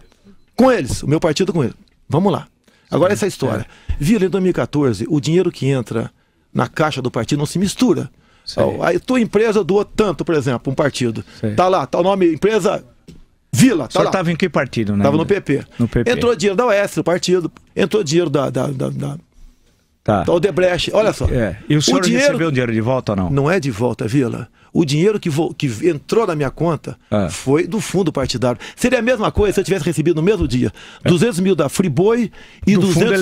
com eles, o meu partido com eles. Vamos lá. Agora essa história. Vila, em 2014, o dinheiro que entra na caixa do partido não se mistura. A tua empresa doou tanto, por exemplo, um partido. Tá lá, tá o nome, empresa Vila. Tá lá. Estava em que partido, né? Estava no PP. Entrou dinheiro da OS, do partido. Entrou dinheiro da Odebrecht. Olha só. E o senhor recebeu o dinheiro de volta ou não? Não é de volta, Vila. O dinheiro que entrou na minha conta foi do fundo partidário. Seria a mesma coisa se eu tivesse recebido no mesmo dia 200 mil da Friboi e 200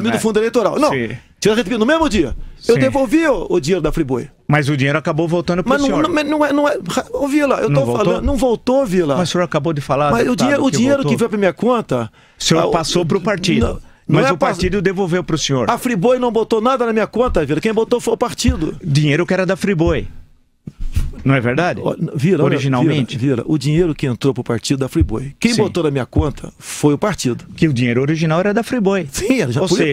mil do fundo eleitoral. Não, tivesse recebido no mesmo dia. Eu devolvi o dinheiro da Friboi. Mas o dinheiro acabou voltando para o senhor. Mas não é. Ô, Vila, eu tô falando. Não voltou, Vila. Mas o senhor acabou de falar. Mas o dinheiro que veio para minha conta. O senhor passou para o partido. Mas o partido devolveu para o senhor. A Friboi não botou nada na minha conta, Vila. Quem botou foi o partido. Dinheiro que era da Friboi. Não é verdade? Vila, originalmente. Vila, o dinheiro que entrou pro partido da Friboi. Quem botou na minha conta foi o partido. Que o dinheiro original era da Friboi. Sim,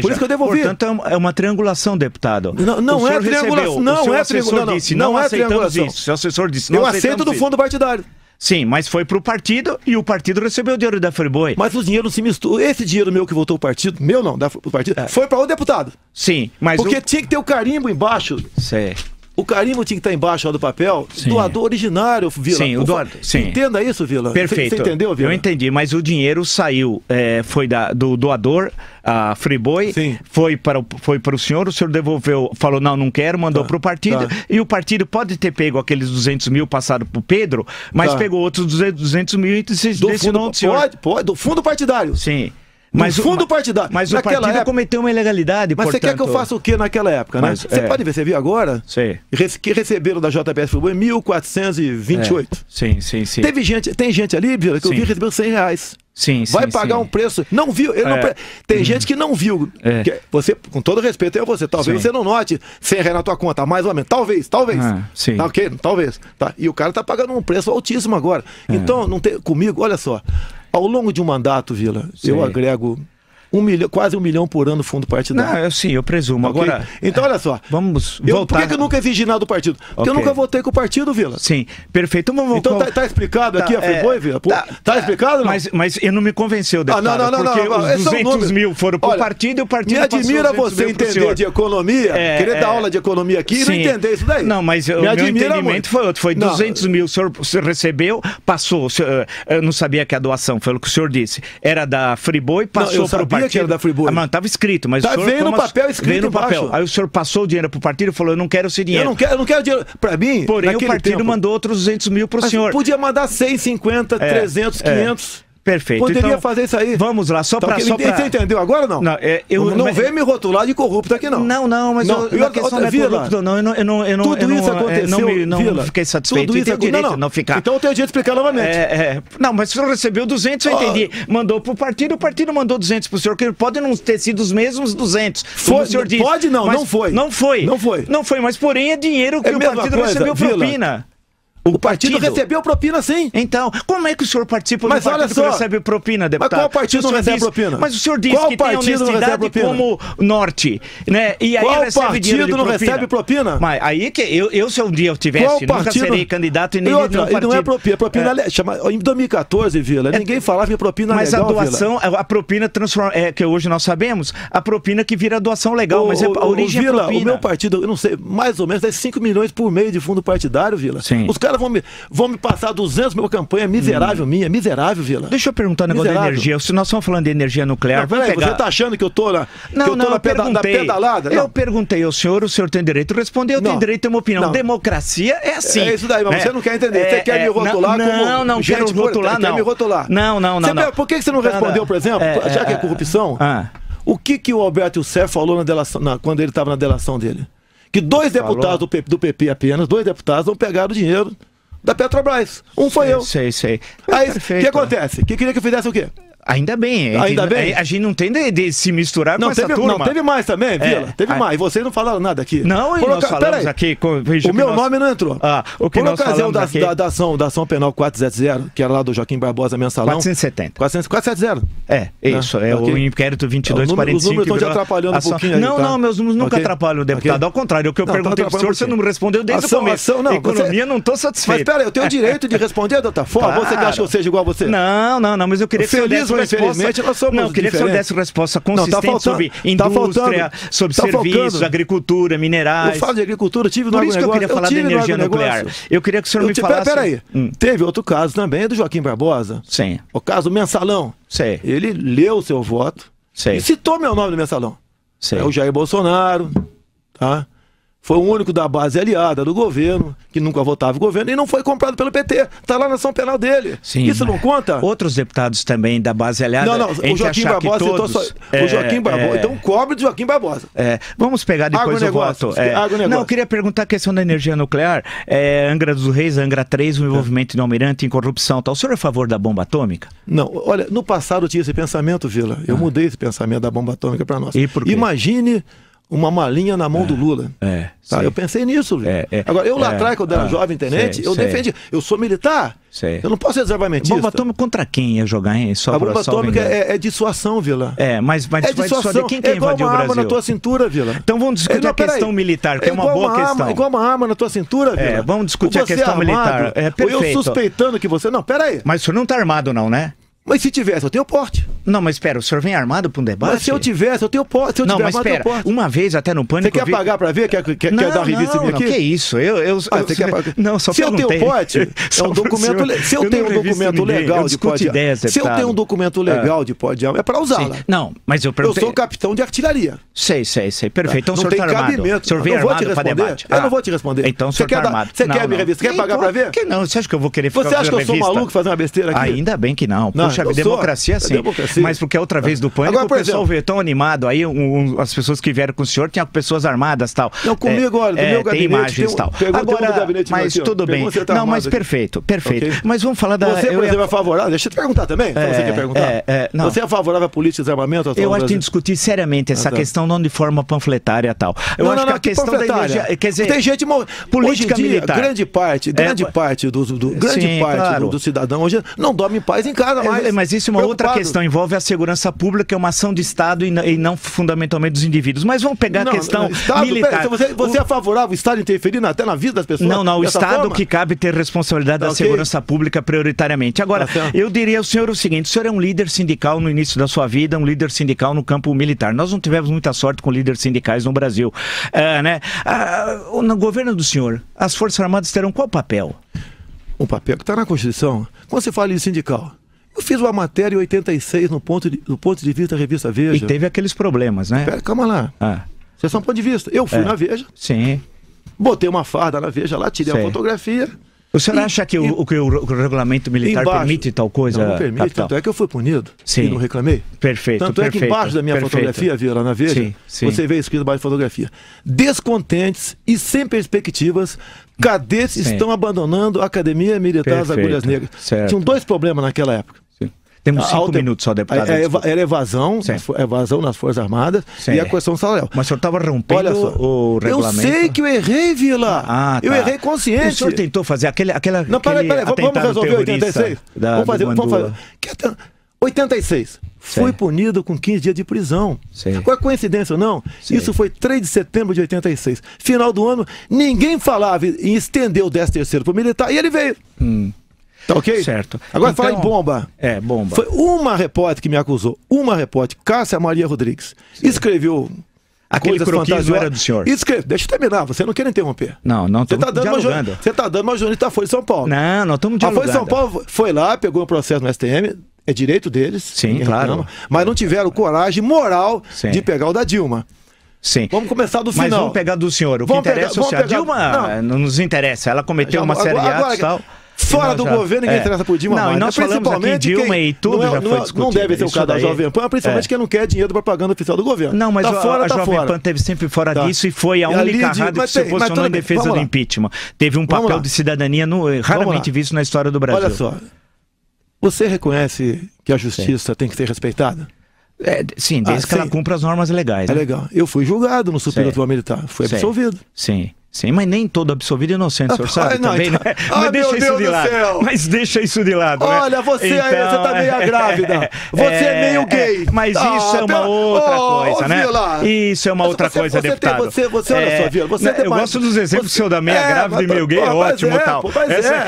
por isso que eu devolvi. Portanto, é uma triangulação, deputado. Não é triangulação. Não é triangulação. Não aceitamos isso. Seu assessor disse, não aceitamos isso. Eu aceito do fundo partidário. Sim, mas foi pro partido e o partido recebeu o dinheiro da Friboi. Mas o dinheiro não se mistura. Esse dinheiro meu que voltou ao partido, meu não, do partido, foi para o deputado. Sim, mas porque tinha que ter o carimbo embaixo. Sim. O carimbo tinha que estar embaixo do papel. Sim. Doador originário, Vila. Sim, o doador. Sim. Entenda isso, Vila. Perfeito. Você entendeu, Vila? Eu entendi, mas o dinheiro saiu, foi do doador, a Friboi, foi para o senhor devolveu, falou não quero, mandou para o partido, e o partido pode ter pego aqueles 200 mil passado para o Pedro, mas pegou outros 200 mil e destinou do senhor. Pode, do fundo partidário. Sim. Mas o fundo partidário. Mas o partido cometeu uma ilegalidade, mas portanto... você quer que eu faça o que naquela época, né? Você pode ver, você viu agora? Sim. Que receberam da JBS Friboi 1.428. Sim. Tem gente ali, Vila, que eu vi recebendo R$100. Sim, vai pagar um preço. Não viu. Tem gente que não viu. Você, com todo respeito a você, talvez você não note R$100 na tua conta, mais ou menos. Talvez. Sim. Tá, ok? Talvez. Tá. E o cara tá pagando um preço altíssimo agora. Então, não tem, comigo, olha só. Ao longo de um mandato, Vila, eu agrego quase 1 milhão por ano no fundo partidário. Não, eu presumo. Okay? Agora, então, olha só. Vamos voltar. Por que eu nunca exigi nada do partido? Porque eu nunca votei com o partido, Vila. Sim, perfeito. Então tá explicado aqui a Friboi, Vila? Tá explicado? Não? Mas eu não me convenceu, deputado. Não. Porque os 200 mil foram pro partido e o partido passou. Me admira você entender de economia, querer dar aula de economia aqui e não entender isso daí. Não, mas o meu entendimento foi outro. Foi 200 mil, o senhor recebeu, passou. Eu não sabia que a doação, foi o que o senhor disse, era da Friboi, passou para o partido. Que era da Friboi. Mas estava escrito, mas o senhor... Veio no papel escrito veio no papel. Aí o senhor passou o dinheiro pro partido e falou, eu não quero esse dinheiro. Eu não quero dinheiro para mim. Porém, o partido mandou outros 200 mil pro senhor. Podia mandar 100, 50, 300, 500... Perfeito. Poderia então, fazer isso aí. Vamos lá, só para... Você entendeu agora ou não? Não vem me rotular de corrupto aqui, não. Não, mas a questão não é corrupto, não. Tudo isso aconteceu, não fiquei satisfeito. Tudo isso direito não ficar. Então eu tenho direito de explicar novamente. Não, mas o senhor recebeu 200, eu entendi. Mandou pro partido, o partido mandou 200 pro senhor, que pode não ter sido os mesmos 200. Foi, o senhor disse. Pode não, não foi. Não foi, mas porém é dinheiro que o partido recebeu propina. O partido recebeu propina, sim. Então, como é que o senhor participa do partido que recebe propina, deputado? Mas qual partido não recebe propina? Mas o senhor disse que tem honestidade como Norte, né? E aí qual recebe dinheiro de propina. Qual partido não recebe propina? Mas aí que eu se um dia eu tivesse, nunca serei candidato e nem partido. E não é propina. Propina em 2014, Vila, ninguém falava em propina legal, mas a doação, a propina transforma, que hoje nós sabemos, a propina que vira doação legal, mas a origem Vila, é propina. O meu partido, eu não sei, mais ou menos, é 5 milhões por mês de fundo partidário, Vila. Sim. Os caras vão me passar 200 mil campanha miserável minha, miserável, Vila. Deixa eu perguntar um negócio da energia. Se nós estamos falando de energia nuclear, não, peraí, você tá achando que eu tô na pedalada? Eu perguntei ao senhor, o senhor tem direito de responder, eu tenho direito a uma opinião. Democracia é assim. É isso daí, mas você não quer entender. Você quer me rotular como... Não quero rotular, não. Quer me rotular. Não. Por que você não respondeu, por exemplo, já que é corrupção, o que o Alberto Youssef falou quando ele estava na delação dele? Que 2 deputados do PP apenas, 2 deputados não pegaram o dinheiro da Petrobras. Um foi eu. Sei. Aí, o que acontece? Que queria que eu fizesse o quê? Ainda bem. Ainda bem. A gente não tem de se misturar com essa turma. turma. Não, teve mais também, Vila. Teve mais. E vocês não falaram nada aqui. Não, e nós falamos aqui... O meu nome não entrou. O que por nós ocasião aqui... da ação penal 470, que era lá do Joaquim Barbosa Mensalão. 470. 470. Isso. É o inquérito 2245. Os números estão te atrapalhando um pouquinho. Não, meus números nunca atrapalham o deputado. Ao contrário, o que eu perguntei pro senhor, você não me respondeu desde o começo. Economia, não estou satisfeito. Mas pera aí, eu tenho o direito de responder de outra forma? Você acha que eu seja igual a você? Não, mas eu queria que o senhor desse resposta... Não, queria que o senhor desse resposta consistente sobre indústria, sobre serviços, agricultura, minerais. Eu falo de agricultura, tive no Por isso que eu queria falar de energia nuclear. Eu queria que o senhor me falasse... Peraí, teve outro caso também do Joaquim Barbosa. Sim. O caso Mensalão. Sim. Ele leu o seu voto e citou meu nome no Mensalão. Sim. É o Jair Bolsonaro, tá? Foi o único da base aliada do governo, que nunca votava o governo, e não foi comprado pelo PT. Está lá na ação penal dele. Sim, isso não conta? Outros deputados também da base aliada... Não, o Joaquim Barbosa... o Joaquim Barbosa... Então cobre do Joaquim Barbosa. Vamos pegar depois o voto. Não, eu queria perguntar a questão da energia nuclear. Angra dos Reis, Angra 3, o envolvimento do Almirante em corrupção. Tal. O senhor é a favor da bomba atômica? Não, olha, no passado eu tinha esse pensamento, Vila. Eu mudei esse pensamento da bomba atômica para nós. E por quê? Imagine... uma malinha na mão do Lula. Tá? Eu pensei nisso. Agora, eu lá atrás, quando eu era jovem tenente, eu defendi. Eu sou militar. Eu não posso ser desarmamentista. Bomba atômica contra quem ia jogar, hein? A bomba atômica é dissuasão, Vila. Mas vai dissuadir quem quer invadir o Brasil? É igual uma arma na tua cintura, Vila. Então vamos discutir a questão militar, que é uma boa questão. É igual uma arma na tua cintura, Vila. Vamos discutir a questão militar. Perfeito. Eu suspeitando que você... Não, peraí. Mas o senhor não está armado não, né? Mas se tivesse, eu tenho porte. Não, mas espera, o senhor vem armado para um debate? Mas se eu tivesse, eu tenho porte. Se eu não, tiver mas armado, espera, uma vez até no Pânico... Você quer pagar para ver? Quer dar revista aqui? Não, que isso? Não, só se eu tenho porte, é um documento... Se eu tenho um documento legal de porte... Se eu tenho um documento legal de porte, é para usá-la. Não, mas eu perguntei... Eu sou capitão de artilharia. Sei. Perfeito. Então o senhor está armado. O senhor vem armado para debate. Eu não vou te responder. Então o senhor está armado. Você quer minha revista? Quer pagar para ver? Não, você acha que eu vou querer ficar vendo revista? Você acha que eu sou maluco fazer uma besteira aqui? Ainda bem que não. Puxa, democracia sim. Mas porque a outra vez do Pânico, o pessoal veio tão animado, aí as pessoas que vieram com o senhor tinham pessoas armadas e tal. Não, comigo, olha, do meu gabinete... Tem imagens e tal. Agora, mas tudo bem. Não, mas perfeito. Mas vamos falar da... Você, por exemplo, é favorável... Deixa eu te perguntar também, se você quer perguntar. Você é favorável à política de desarmamento? Eu acho que tem que discutir seriamente essa questão, não de forma panfletária e tal. Eu acho que a questão da energia... Quer dizer, tem gente... política militar. Grande parte do cidadão hoje não dorme em paz em casa mais. Mas isso é uma outra questão, envolve a segurança pública, é uma ação de Estado e não fundamentalmente dos indivíduos. Mas vamos pegar a questão militar. Você é favorável ao Estado interferir até na vida das pessoas? Não, o Estado que cabe ter responsabilidade da segurança pública prioritariamente. Agora, eu diria ao senhor o seguinte, o senhor é um líder sindical no início da sua vida, um líder sindical no campo militar. Nós não tivemos muita sorte com líderes sindicais no Brasil. No governo do senhor, as Forças Armadas terão qual papel? Um papel que está na Constituição. Quando você fala em sindical... Eu fiz uma matéria em 86 do ponto de vista da revista Veja. E teve aqueles problemas, né? Pera, calma lá. Você é só um ponto de vista. Eu fui na Veja. Sim. Botei uma farda na Veja lá, tirei a fotografia. O senhor acha que o regulamento militar permite tal coisa? Não permite, tanto é que eu fui punido e não reclamei. Perfeito. Tanto é que embaixo da minha fotografia, viu lá na Veja, você vê escrito embaixo da fotografia: descontentes e sem perspectivas, cadetes estão abandonando a Academia Militar das Agulhas Negras. Tinham dois problemas naquela época. Temos 5 minutos só, deputado. Era evasão nas Forças Armadas e a questão salarial. Mas o senhor estava rompendo o regulamento? Eu sei que eu errei, Vila. Eu errei consciente. O senhor tentou fazer aquela... Não, peraí, vamos resolver 86? Vamos fazer. 86. Fui punido com 15 dias de prisão. Qual é a coincidência ou não? Isso foi 3 de setembro de 86. Final do ano, ninguém falava em estender o 13º para o militar e ele veio. Tá ok? Certo. Agora fala em bomba. Bomba. Foi uma repórter que me acusou. Uma repórter, Cássia Maria Rodrigues. Escreveu. Aquele croquis era do senhor. Deixa eu terminar, você não quer interromper. Não estamos dialogando. Você está dando uma jornalista da Folha de São Paulo. Não estamos dialogando. A Folha de São Paulo foi lá, pegou um processo no STM, é direito deles. Sim, claro. Mas não tiveram coragem moral de pegar o da Dilma. Sim. Vamos começar do final. Mas vamos pegar do senhor. O que interessa é o senhor. A Dilma não nos interessa. Ela cometeu uma série de atos e tal. Fora do governo, ninguém interessa por Dilma. Não, e nós falamos aqui Dilma e tudo já foi discutido. Não deve ser o caso da Jovem Pan, principalmente quem não quer dinheiro da propaganda oficial do governo. Não, mas a Jovem Pan teve sempre fora disso e foi a única rádio que se posicionou em defesa do impeachment. Teve um papel de cidadania raramente visto na história do Brasil. Olha só, Você reconhece que a justiça tem que ser respeitada? Sim, desde que ela cumpra as normas legais. É legal. Eu fui julgado no Superior Tribunal Militar, fui absolvido. Sim. Sim, mas nem todo absolvido é inocente, o senhor sabe também, né? Mas deixa isso de lado. Mas deixa isso de lado, né? Olha, você aí, você tá meio grávida. Você é meio gay. Mas isso é uma outra coisa, né? Isso é uma outra coisa, deputado. Olha só, Vila, eu gosto dos exemplos que o senhor da meia grávida e meio gay, ótimo e tal.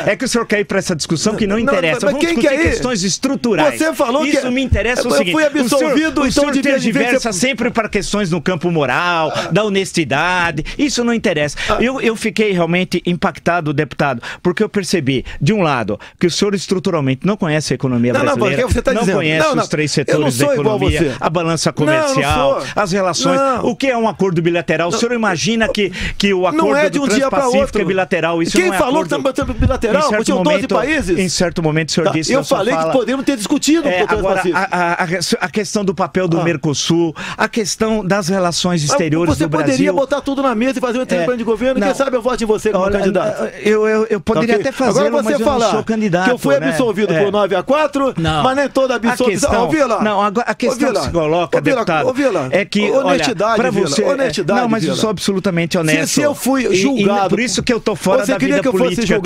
É que o senhor quer ir para essa discussão que não interessa. Vamos discutir questões estruturais. Você falou que... Isso me interessa o seguinte. Eu fui absolvido, o senhor tergiversa sempre para questões no campo moral, da honestidade. Isso não interessa. Eu fiquei realmente impactado, deputado, porque eu percebi, de um lado, que o senhor estruturalmente não conhece a economia brasileira, não conhece os três setores da economia, a balança comercial, as relações, o que é um acordo bilateral. O senhor imagina que o acordo do Transpacífico é bilateral? Isso Quem não é falou acordo... que está bilateral? Tinham 12 países? Em certo momento o senhor disse... Eu falei que podemos ter discutido o Transpacífico. Agora, a questão do papel do Mercosul, a questão das relações exteriores do Brasil... Você poderia botar tudo na mesa e fazer um plano de governo, quem sabe eu voto em você como candidato. Eu poderia até fazer, agora você mas eu não sou candidato. Que eu fui absolvido por 9-4, mas nem toda absolvição. A questão que se coloca, deputado, é que, honestidade, para você... honestidade, não, mas eu sou absolutamente honesto. Se eu fui julgado... Por isso que eu tô fora da vida política.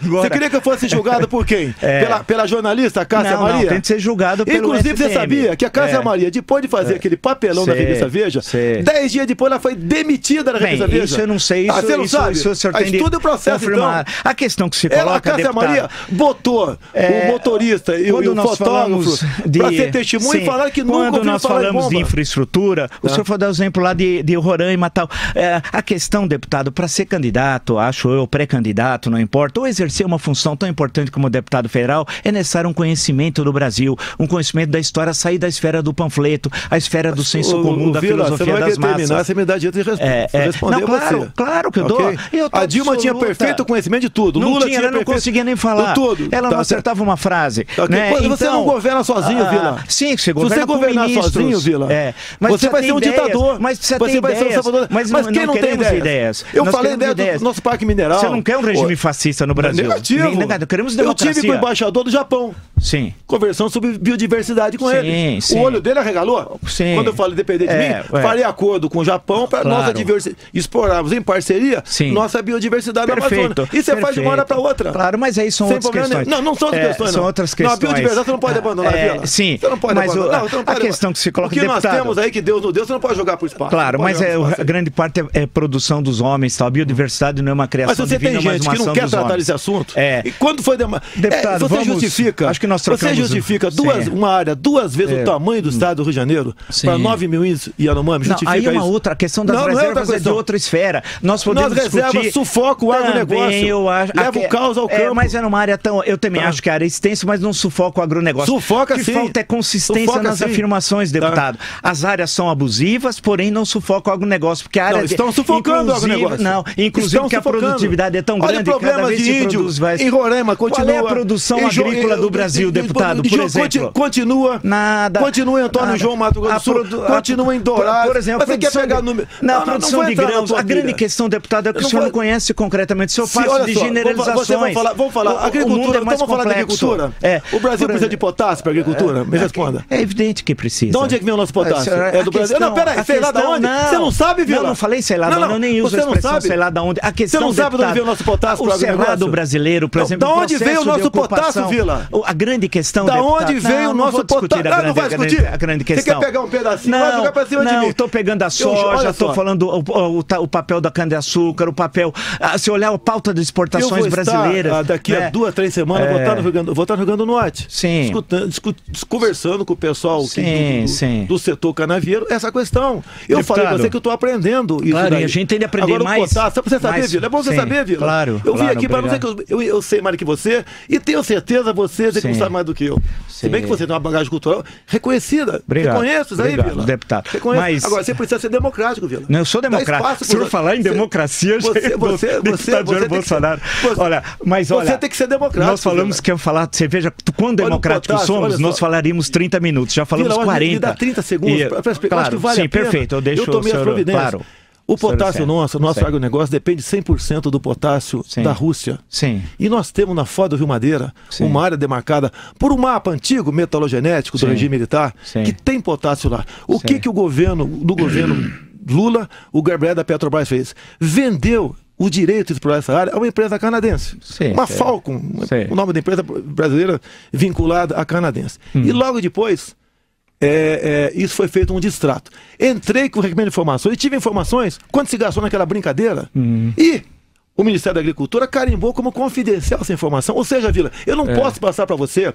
Você queria que eu fosse julgado por quem? Pela jornalista Cássia Maria? Não, tem que ser julgado pelo Inclusive, você sabia que a Cássia Maria, depois de fazer aquele papelão da revista Veja, 10 dias depois ela foi demitida da revista Veja. Isso eu não sei, você não sabe? Estudo o processo, então. A questão que se coloca, a Cássia Maria botou o motorista e o fotógrafo para ser testemunho e falar que nunca quando nós falamos de infraestrutura, o senhor foi dar o exemplo lá de Roraima e tal. A questão, deputado, para ser candidato, acho eu, pré-candidato, não importa, ou exercer uma função tão importante como deputado federal, é necessário um conhecimento do Brasil, um conhecimento da história, sair da esfera do panfleto, a esfera do senso comum, da filosofia das massas. Você me dá direito de responder você. Claro que eu dou. A Dilma tinha perfeito conhecimento de tudo. Lula tinha ela não conseguia nem falar. Ela não acertava uma frase. Né? Você não governa sozinho, Vila. Sim, você governa. Se você governar sozinho, Vila, você vai ser um ditador. Mas você vai ser um salvador. Mas quem não tem ideias? Eu falei ideias do nosso parque mineral. Você não quer um regime fascista no Brasil? Negativo. Queremos democracia. Eu tive com o embaixador do Japão. Sim. Conversando sobre biodiversidade com ele. O olho dele arregalou. Sim. Quando eu falei depender de mim, farei acordo com o Japão para nós explorarmos em parceria nossa biodiversidade na Amazônia. E você faz de uma hora para outra. Claro, mas aí são outras questões. Não são outras questões. São outras questões. A biodiversidade você não pode abandonar, Vila. Sim. Você não pode abandonar. A questão que se coloca, o que nós temos aí que Deus não deu, você não pode jogar por espaço. Claro, mas a grande parte é produção dos homens, tal. A biodiversidade não é uma criação divina, mas uma ação dos homens. Mas você tem gente que não quer tratar desse assunto. E quando foi deputado, você justifica. Acho que nós trocamos. Você justifica uma área duas vezes o tamanho do estado do Rio de Janeiro para 9 mil índios e Yanomami. Não, aí é uma outra. A questão das reservas é de outra esfera. Nós podemos discutir. Sufoca o agronegócio. Eu acho. Leva o caos ao campo. Mas é numa área tão. Eu também acho que a área é extensa, mas não sufoca o agronegócio. Sufoca sim. O que falta é consistência nas afirmações, deputado. As áreas são abusivas, porém não sufocam o agronegócio. Porque a área estão sufocando o agronegócio. Não, inclusive porque a produtividade é tão grande que cada vez se produz mais. Em Roraima, continua. Qual é a produção agrícola do Brasil, deputado, por exemplo? Continua. Nada. Continua em Antônio João, Mato Grosso do Sul. Continua em Dourados. Por exemplo, você quer pegar número. Não, a produção de grãos. A grande questão, deputado, é que o senhor não conhece concretamente. O senhor faz de generalizações. Vamos falar. Agricultura, vamos falar de agricultura. O Brasil precisa de potássio para agricultura? Me responda. É evidente que precisa. De onde é que vem o nosso potássio? É do Brasil? Não, peraí, sei lá de onde? Você não sabe, Vila? Eu não falei sei lá de onde, eu nem uso a expressão sei lá de onde. A questão, você não sabe de onde vem o nosso potássio para o Cerrado brasileiro, por exemplo. De onde veio o nosso potássio, Vila? A grande questão, da onde veio o nosso potássio? Não vai discutir a grande questão. Você quer pegar um pedacinho? Vai jogar para cima de mim. Não, estou pegando a soja, estou falando o papel da cana-de-açúcar, o papel... Se olhar a pauta de exportações brasileiras... Daqui a 2, 3 semanas vou estar no Rio Grande do Norte. Sim. Conversando com o pessoal do setor canavieiro, essa questão. Eu falei pra você que eu estou aprendendo isso. Claro, e a gente tem de aprender mais. Só pra você saber, Vila. É bom você saber, Vila. Claro. Eu vim aqui para não dizer que eu sei mais do que você e tenho certeza você que não sabe mais do que eu. Se bem que você tem uma bagagem cultural reconhecida. Reconheço isso aí, Vila. Deputado. Mas... Agora, você precisa ser democrático, Vila. Não, eu sou democrático. Se eu falar em democracia, você Bolsonaro. Olha, você tem que ser democrático. Nós falamos que eu falar, você veja, quão democráticos somos, nós falaríamos 30 minutos, já falamos 40. Me dá 30 segundos para explicar. Claro, sim, perfeito, eu deixo o senhor, claro. O potássio nosso agronegócio depende 100% do potássio da Rússia. Sim. E nós temos na Foz do Rio Madeira uma área demarcada por um mapa antigo metalogenético do regime militar que tem potássio lá. O que o governo Lula, o Gabriel da Petrobras fez? Vendeu o direito de explorar essa área a uma empresa canadense. Uma Falcon, o nome da empresa brasileira vinculada à canadense. E logo depois... isso foi feito um distrato. Entrei com o requerimento de informações e tive informações quanto se gastou naquela brincadeira. E o Ministério da Agricultura carimbou como confidencial essa informação. Ou seja, Vila, eu não posso passar para você,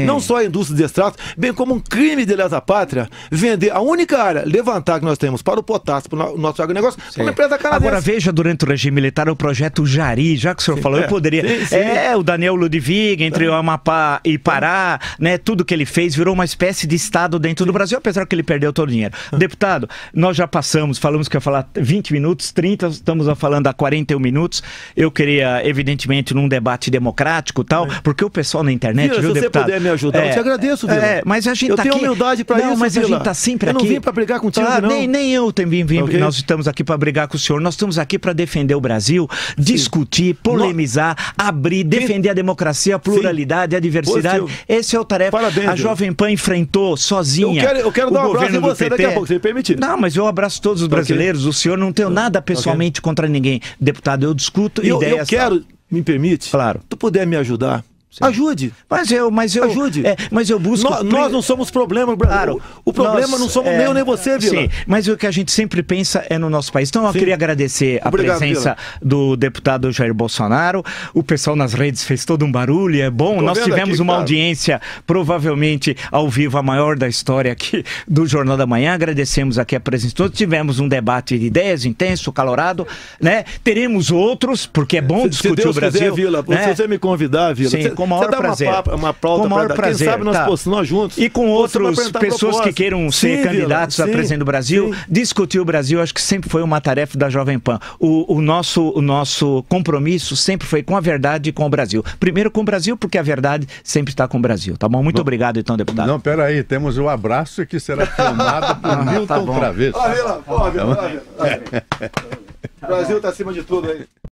não só a indústria de extrato, bem como um crime de lesa pátria, vender a única área, levantar que nós temos para o potássio, para o nosso agronegócio, para uma empresa canadense. Agora veja, durante o regime militar, o projeto Jari, já que o senhor falou, eu poderia... o Daniel Ludwig, entre o Amapá e Pará, né, tudo que ele fez virou uma espécie de Estado dentro do Brasil, apesar que ele perdeu todo o dinheiro. Deputado, nós já falamos que ia falar 20 minutos, 30, estamos falando há 41 minutos. Eu queria, evidentemente, num debate democrático e tal, porque o pessoal na internet, Vila, viu, se deputado? você puder me ajudar, eu te agradeço, Vila. Mas a gente tá aqui... Eu tenho humildade para isso, mas Vila. A gente tá sempre aqui... Eu não vim para brigar contigo, não. Nem eu também vim. Nós estamos aqui para brigar com o senhor. Nós estamos aqui para defender o Brasil, discutir, polemizar, abrir, defender a democracia, a pluralidade, a diversidade. Esse é o tarefa. Parabéns, a Jovem Pan enfrentou sozinha. Eu quero dar um abraço em você daqui a pouco, se me permitir. Não, mas eu abraço todos os brasileiros. O senhor não tem nada pessoalmente contra ninguém. Deputado, eu discuto ideias. Me permite? Claro. Se tu puder me ajudar, ajude. Mas eu ajude. Mas eu busco... Nós não somos problema, Brasil. O problema não somos nem você, Vila. Sim, mas o que a gente sempre pensa é no nosso país. Então eu queria agradecer a presença do deputado Jair Bolsonaro. O pessoal nas redes fez todo um barulho, é bom. Nós tivemos uma audiência, provavelmente ao vivo, a maior da história aqui do Jornal da Manhã. Agradecemos aqui a presença de todos. Tivemos um debate de ideias intenso, calorado, né? Teremos outros, porque é bom discutir o Brasil. Quiser, Vila, se você me convidar, Vila, sim, com o maior prazer. Uma pauta para quem sabe nós juntos. E com outras pessoas que queiram ser candidatos a presidente do Brasil, discutir o Brasil, acho que sempre foi uma tarefa da Jovem Pan. O nosso compromisso sempre foi com a verdade e com o Brasil. Primeiro com o Brasil, porque a verdade sempre está com o Brasil, tá bom? Muito obrigado, então, deputado. Não, peraí, temos o abraço que será filmado por Milton Travesso. Olha, Vila, o Brasil está acima de tudo aí.